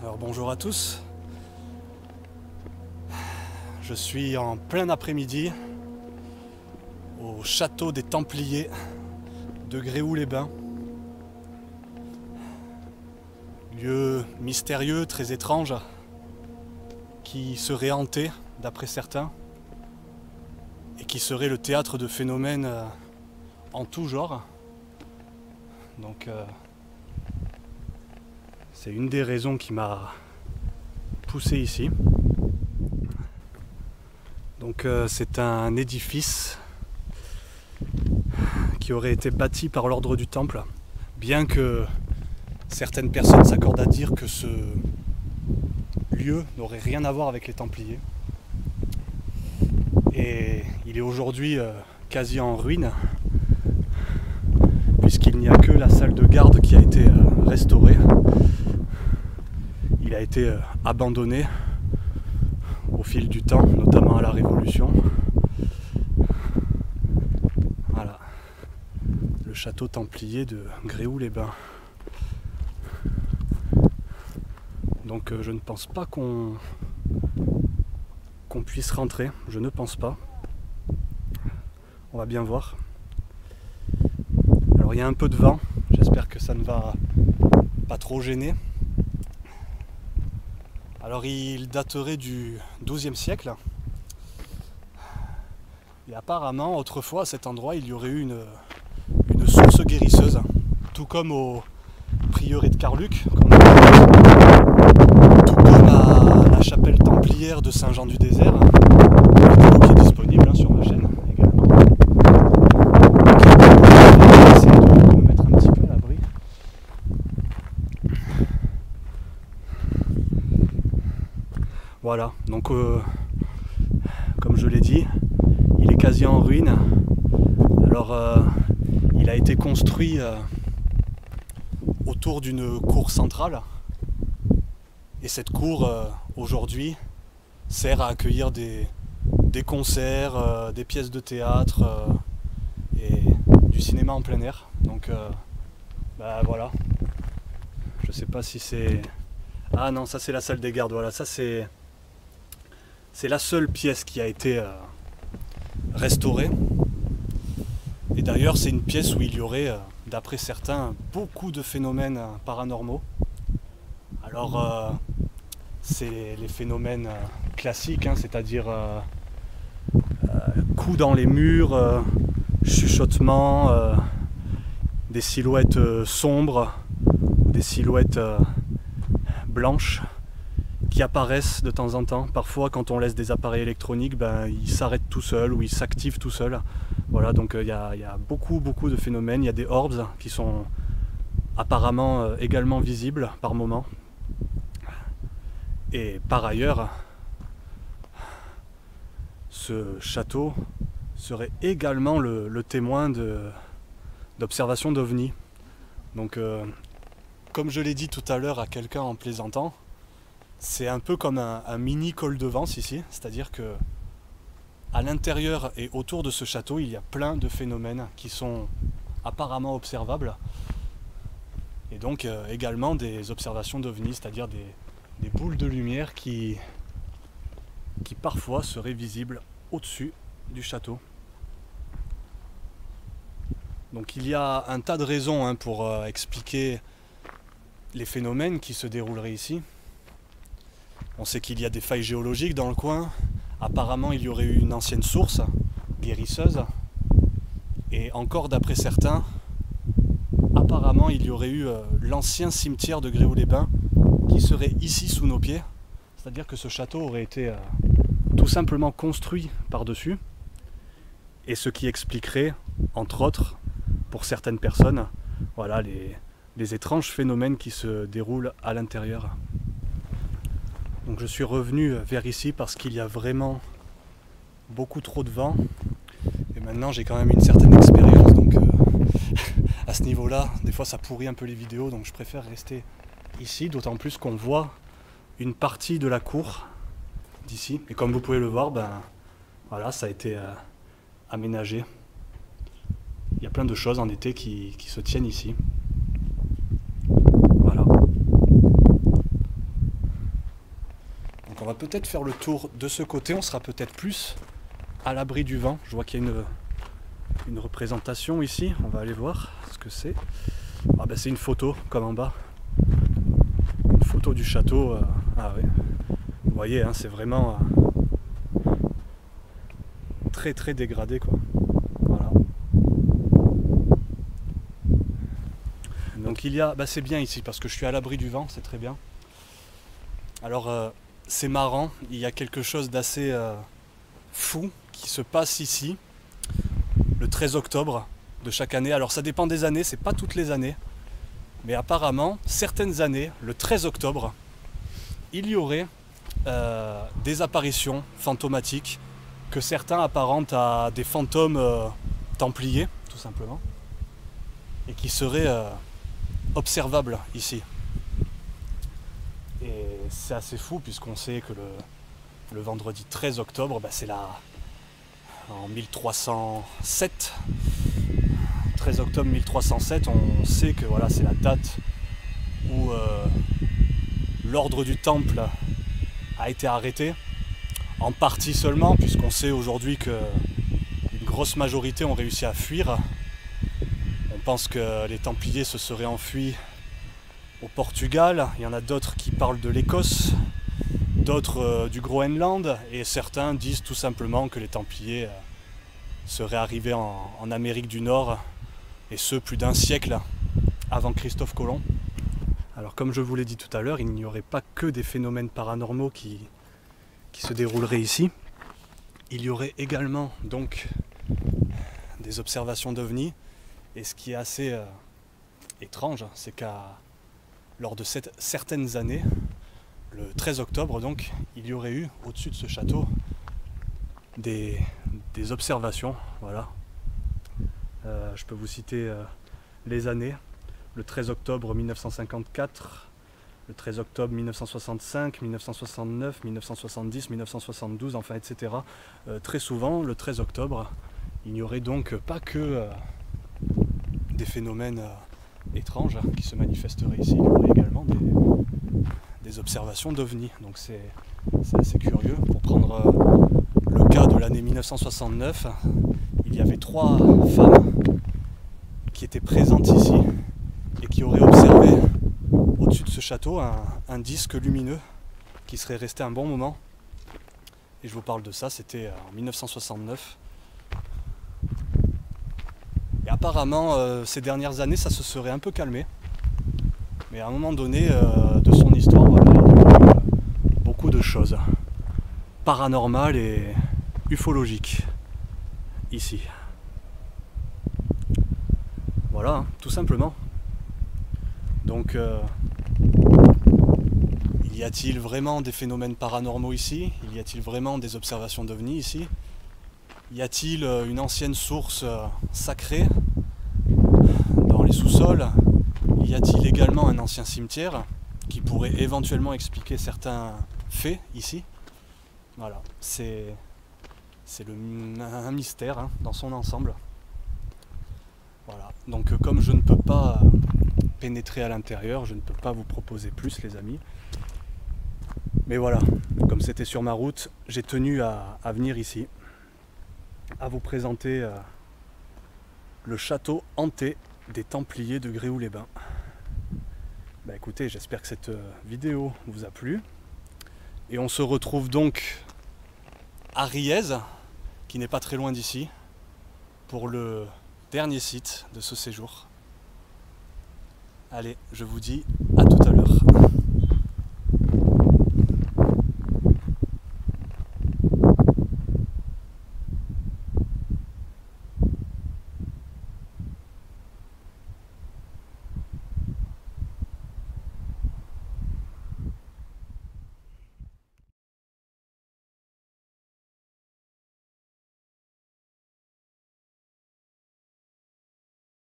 Alors bonjour à tous, je suis en plein après-midi au château des Templiers de Gréoux-les-Bains. Lieu mystérieux, très étrange, qui serait hanté d'après certains et qui serait le théâtre de phénomènes en tout genre. Donc c'est une des raisons qui m'a poussé ici. Donc c'est un édifice qui aurait été bâti par l'ordre du Temple, bien que certaines personnes s'accordent à dire que ce lieu n'aurait rien à voir avec les Templiers. Et il est aujourd'hui quasi en ruine, puisqu'il n'y a que la salle de garde qui a été restaurée. Il a été abandonné au fil du temps, notamment à la Révolution. Voilà, le château templier de Gréoux-les-Bains. Donc je ne pense pas qu'on puisse rentrer, je ne pense pas. On va bien voir. Alors il y a un peu de vent, j'espère que ça ne va pas trop gêner. Alors il daterait du XIIe siècle. Et apparemment, autrefois, à cet endroit, il y aurait eu une source guérisseuse. Tout comme au prieuré de Carluc, tout comme à la chapelle templière de Saint-Jean-du-Désert, qui est disponible sur ma chaîne également. Je vais essayer de me mettre un petit peu à l'abri. Voilà, donc comme je l'ai dit, il est quasi en ruine. Alors il a été construit autour d'une cour centrale. Et cette cour aujourd'hui sert à accueillir des concerts, des pièces de théâtre et du cinéma en plein air. Donc voilà. Je sais pas si c'est... Ah non, ça c'est la salle des gardes, voilà, ça c'est la seule pièce qui a été restaurée. Et d'ailleurs c'est une pièce où il y aurait, d'après certains, beaucoup de phénomènes paranormaux. Alors c'est les phénomènes classiques, hein, c'est-à-dire coups dans les murs, chuchotements, des silhouettes sombres, des silhouettes blanches qui apparaissent de temps en temps. Parfois quand on laisse des appareils électroniques, ils s'arrêtent tout seuls ou ils s'activent tout seuls. Voilà, donc il y a beaucoup de phénomènes. Il y a des orbs qui sont apparemment également visibles par moments. Et par ailleurs, ce château serait également le témoin d'observations d'ovnis. Donc comme je l'ai dit tout à l'heure à quelqu'un en plaisantant, c'est un peu comme un mini col de Vence ici, c'est-à-dire que à l'intérieur et autour de ce château, il y a plein de phénomènes qui sont apparemment observables, et donc également des observations d'ovnis, c'est-à-dire des boules de lumière qui parfois seraient visibles au-dessus du château. Donc il y a un tas de raisons pour expliquer les phénomènes qui se dérouleraient ici. On sait qu'il y a des failles géologiques dans le coin. Apparemment, il y aurait eu une ancienne source guérisseuse. Et encore d'après certains, apparemment, il y aurait eu l'ancien cimetière de Gréoux-les-Bains qui serait ici sous nos pieds. C'est-à-dire que ce château aurait été tout simplement construit par-dessus. Et ce qui expliquerait, entre autres, pour certaines personnes, voilà, les étranges phénomènes qui se déroulent à l'intérieur. Donc je suis revenu vers ici parce qu'il y a vraiment beaucoup trop de vent. Et maintenant j'ai quand même une certaine expérience, donc à ce niveau-là, des fois ça pourrit un peu les vidéos, donc je préfère rester ici, d'autant plus qu'on voit une partie de la cour d'ici. Et comme vous pouvez le voir, voilà, ça a été aménagé. Il y a plein de choses en été qui se tiennent ici. Voilà. peut-être faire le tour de ce côté, on sera peut-être plus à l'abri du vent. Je vois qu'il y a une représentation ici, on va aller voir ce que c'est. Ah ben c'est une photo, comme en bas. Une photo du château. Ah ouais. Vous voyez, hein, c'est vraiment très très dégradé quoi. Voilà. Donc il y a, c'est bien ici parce que je suis à l'abri du vent, c'est très bien. Alors c'est marrant, il y a quelque chose d'assez fou qui se passe ici le 13 octobre de chaque année. Alors ça dépend des années, c'est pas toutes les années, mais apparemment certaines années, le 13 octobre, il y aurait des apparitions fantomatiques que certains apparentent à des fantômes templiers, tout simplement, et qui seraient observables ici. Et c'est assez fou puisqu'on sait que le vendredi 13 octobre, c'est là en 1307. 13 octobre 1307, on sait que voilà, c'est la date où l'ordre du Temple a été arrêté, en partie seulement, puisqu'on sait aujourd'hui qu'une grosse majorité ont réussi à fuir. On pense que les Templiers se seraient enfuis au Portugal, il y en a d'autres qui parlent de l'Écosse, d'autres du Groenland, et certains disent tout simplement que les Templiers seraient arrivés en Amérique du Nord, et ce plus d'un siècle avant Christophe Colomb. Alors comme je vous l'ai dit tout à l'heure, il n'y aurait pas que des phénomènes paranormaux qui se dérouleraient ici. Il y aurait également donc des observations d'OVNI, et ce qui est assez étrange, c'est lors de certaines années, le 13 octobre donc, il y aurait eu au-dessus de ce château des observations, voilà. Je peux vous citer les années, le 13 octobre 1954, le 13 octobre 1965, 1969, 1970, 1972, enfin etc. Très souvent, le 13 octobre, il n'y aurait donc pas que des phénomènes étranges qui se manifesteraient ici, il y aurait également des observations d'OVNI. Donc c'est assez curieux. Pour prendre le cas de l'année 1969, il y avait 3 femmes qui étaient présentes ici et qui auraient observé au-dessus de ce château un disque lumineux qui serait resté un bon moment. Et je vous parle de ça, c'était en 1969. Et apparemment, ces dernières années, ça se serait un peu calmé. Mais à un moment donné de son histoire, voilà, il y a eu beaucoup de choses paranormales et ufologiques ici. Voilà, hein, tout simplement. Donc, y a-t-il vraiment des phénomènes paranormaux ici? Y a-t-il vraiment des observations d'OVNI ici? Y a-t-il une ancienne source sacrée dans les sous-sols? Y a-t-il également un ancien cimetière qui pourrait éventuellement expliquer certains faits ici? Voilà, c'est un mystère hein, dans son ensemble. Voilà, donc comme je ne peux pas pénétrer à l'intérieur, je ne peux pas vous proposer plus les amis. Mais voilà, comme c'était sur ma route, j'ai tenu à venir ici, à vous présenter le château hanté des Templiers de Gréoux-les-Bains. Écoutez, j'espère que cette vidéo vous a plu. Et on se retrouve donc à Riez, qui n'est pas très loin d'ici, pour le dernier site de ce séjour. Allez, je vous dis à tout à l'heure.